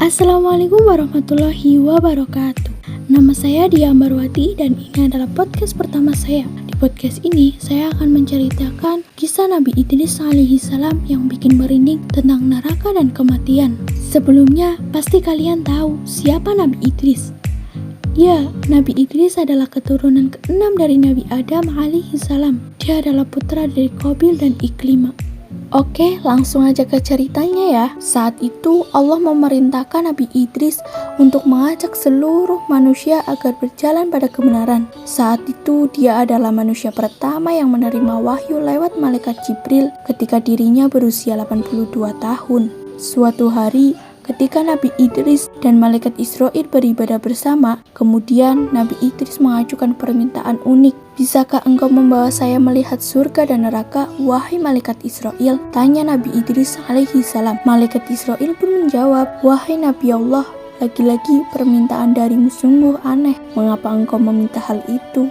Assalamualaikum warahmatullahi wabarakatuh. Nama saya Dia Ambarwati dan ini adalah podcast pertama saya. Di podcast ini saya akan menceritakan kisah Nabi Idris alaihi salam yang bikin merinding tentang neraka dan kematian. Sebelumnya pasti kalian tahu siapa Nabi Idris. Ya, Nabi Idris adalah keturunan ke-6 dari Nabi Adam alaihi salam. Dia adalah putra dari Qabil dan Iklimah. Oke, langsung aja ke ceritanya ya. Saat itu Allah memerintahkan Nabi Idris untuk mengajak seluruh manusia agar berjalan pada kebenaran. Saat itu dia adalah manusia pertama yang menerima wahyu lewat malaikat Jibril ketika dirinya berusia 82 tahun. Suatu hari, ketika Nabi Idris dan malaikat Israil beribadah bersama, kemudian Nabi Idris mengajukan permintaan unik. Bisakah engkau membawa saya melihat surga dan neraka, wahai malaikat Israil? Tanya Nabi Idris alaihi salam. Malaikat Israil pun menjawab, wahai Nabi Allah, lagi-lagi permintaan darimu sungguh aneh. Mengapa engkau meminta hal itu?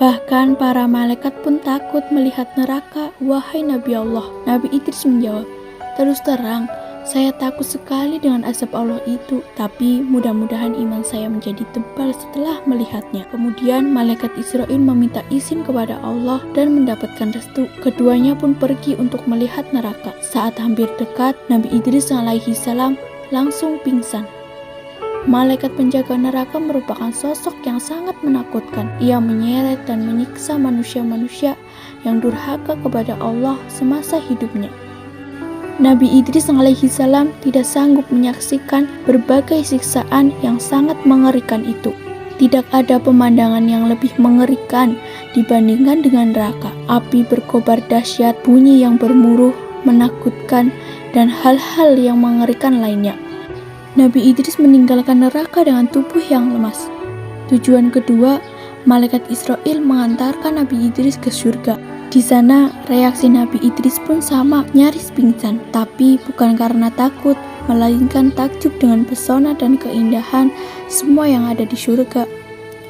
Bahkan para malaikat pun takut melihat neraka, wahai Nabi Allah. Nabi Idris menjawab, terus terang, saya takut sekali dengan azab Allah itu, tapi mudah-mudahan iman saya menjadi tebal setelah melihatnya. Kemudian malaikat Israil meminta izin kepada Allah dan mendapatkan restu. Keduanya pun pergi untuk melihat neraka. Saat hampir dekat, Nabi Idris alaihi salam langsung pingsan. Malaikat penjaga neraka merupakan sosok yang sangat menakutkan. Ia menyeret dan menyiksa manusia-manusia yang durhaka kepada Allah semasa hidupnya. Nabi Idris alaihi salam tidak sanggup menyaksikan berbagai siksaan yang sangat mengerikan itu. Tidak ada pemandangan yang lebih mengerikan dibandingkan dengan neraka. Api berkobar dahsyat, bunyi yang bermuruh, menakutkan, dan hal-hal yang mengerikan lainnya. Nabi Idris meninggalkan neraka dengan tubuh yang lemas. Tujuan kedua, malaikat Israil mengantarkan Nabi Idris ke surga. Di sana, reaksi Nabi Idris pun sama, nyaris pingsan. Tapi bukan karena takut, melainkan takjub dengan pesona dan keindahan semua yang ada di surga.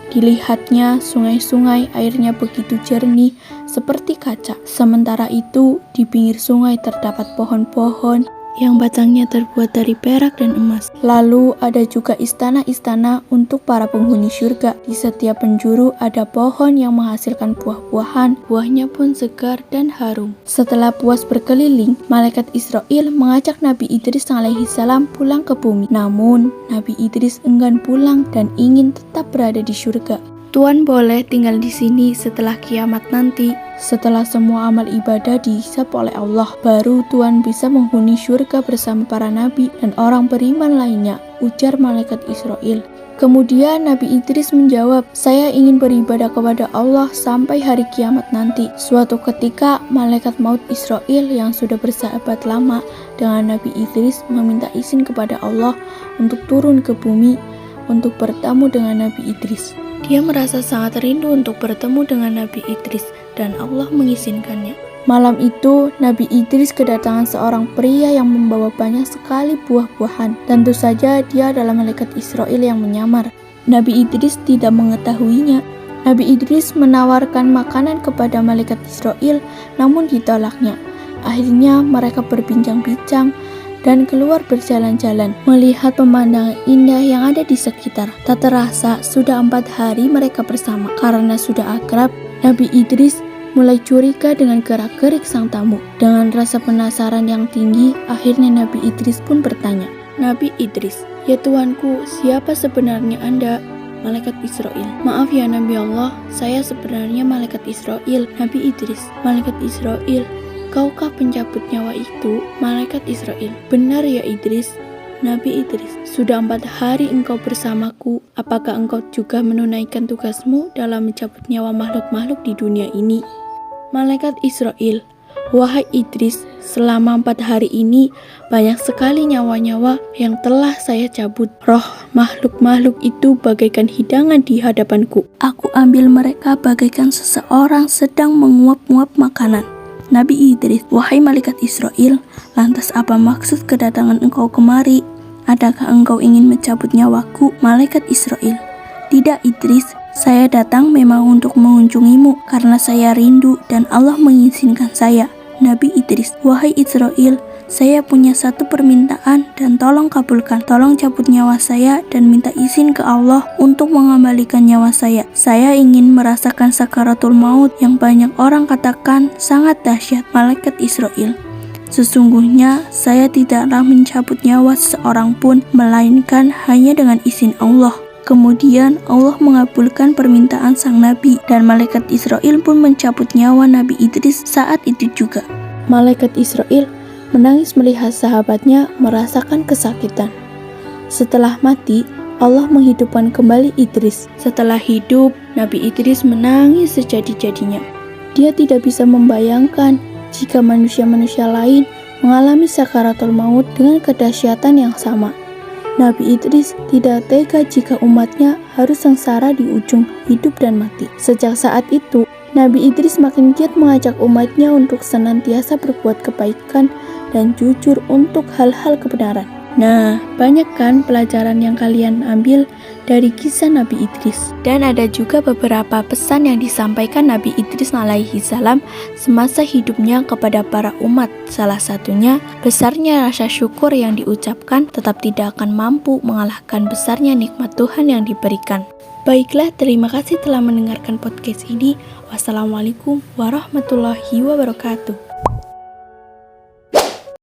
Dilihatnya sungai-sungai, airnya begitu jernih, seperti kaca. Sementara itu, di pinggir sungai terdapat pohon-pohon yang batangnya terbuat dari perak dan emas. Lalu ada juga istana-istana untuk para penghuni surga. Di setiap penjuru ada pohon yang menghasilkan buah-buahan. Buahnya pun segar dan harum. Setelah puas berkeliling, malaikat Israil mengajak Nabi Idris alaihi salam pulang ke bumi. Namun, Nabi Idris enggan pulang dan ingin tetap berada di surga. Tuan boleh tinggal di sini setelah kiamat nanti. Setelah semua amal ibadah dihisab oleh Allah, baru Tuan bisa menghuni surga bersama para nabi dan orang beriman lainnya, ujar malaikat Israil. Kemudian Nabi Idris menjawab, saya ingin beribadah kepada Allah sampai hari kiamat nanti. Suatu ketika, malaikat maut Israil yang sudah bersahabat lama dengan Nabi Idris meminta izin kepada Allah untuk turun ke bumi untuk bertemu dengan Nabi Idris. Dia merasa sangat rindu untuk bertemu dengan Nabi Idris dan Allah mengizinkannya. Malam itu, Nabi Idris kedatangan seorang pria yang membawa banyak sekali buah-buahan. Tentu saja dia adalah malaikat Israil yang menyamar. Nabi Idris tidak mengetahuinya. Nabi Idris menawarkan makanan kepada malaikat Israil, namun ditolaknya. Akhirnya mereka berbincang-bincang dan keluar berjalan-jalan, melihat pemandangan indah yang ada di sekitar. Tak terasa, sudah 4 hari mereka bersama. Karena sudah akrab, Nabi Idris mulai curiga dengan gerak-gerik sang tamu. Dengan rasa penasaran yang tinggi, akhirnya Nabi Idris pun bertanya, Nabi Idris, ya tuanku, siapa sebenarnya Anda? Malaikat Israil. Maaf ya Nabi Allah, saya sebenarnya malaikat Israil. Nabi Idris. Malaikat Israil, kaukah pencabut nyawa itu? Malaikat Israil. Benar ya Idris. Nabi Idris. Sudah 4 hari engkau bersamaku. Apakah engkau juga menunaikan tugasmu dalam mencabut nyawa makhluk-makhluk di dunia ini? Malaikat Israil. Wahai Idris, selama 4 hari ini banyak sekali nyawa-nyawa yang telah saya cabut. Roh makhluk-makhluk itu bagaikan hidangan di hadapanku. Aku ambil mereka bagaikan seseorang sedang menguap-nguap makanan. Nabi Idris, wahai malaikat Israil, lantas apa maksud kedatangan engkau kemari? Adakah engkau ingin mencabut nyawaku? Malaikat Israil, tidak Idris, saya datang memang untuk mengunjungimu karena saya rindu dan Allah mengizinkan saya. Nabi Idris, wahai Israil, saya punya satu permintaan dan tolong kabulkan. Tolong cabut nyawa saya dan minta izin ke Allah untuk mengembalikan nyawa saya. Saya ingin merasakan sakaratul maut yang banyak orang katakan sangat dahsyat, malaikat Israel. Sesungguhnya saya tidaklah mencabut nyawa seseorang pun, melainkan hanya dengan izin Allah. Kemudian Allah mengabulkan permintaan sang Nabi dan malaikat Israel pun mencabut nyawa Nabi Idris saat itu juga. Malaikat Israel menangis melihat sahabatnya merasakan kesakitan. Setelah mati, Allah menghidupkan kembali Idris. Setelah hidup, Nabi Idris menangis sejadi-jadinya. Dia tidak bisa membayangkan jika manusia-manusia lain mengalami sakaratul maut dengan kedahsyatan yang sama. Nabi Idris tidak tega jika umatnya harus sengsara di ujung hidup dan mati. Sejak saat itu, Nabi Idris makin giat mengajak umatnya untuk senantiasa berbuat kebaikan dan jujur untuk hal-hal kebenaran. Nah, banyak kan pelajaran yang kalian ambil dari kisah Nabi Idris. Dan ada juga beberapa pesan yang disampaikan Nabi Idris alaihi salam semasa hidupnya kepada para umat. Salah satunya, besarnya rasa syukur yang diucapkan tetap tidak akan mampu mengalahkan besarnya nikmat Tuhan yang diberikan. Baiklah, terima kasih telah mendengarkan podcast ini. Wassalamualaikum warahmatullahi wabarakatuh.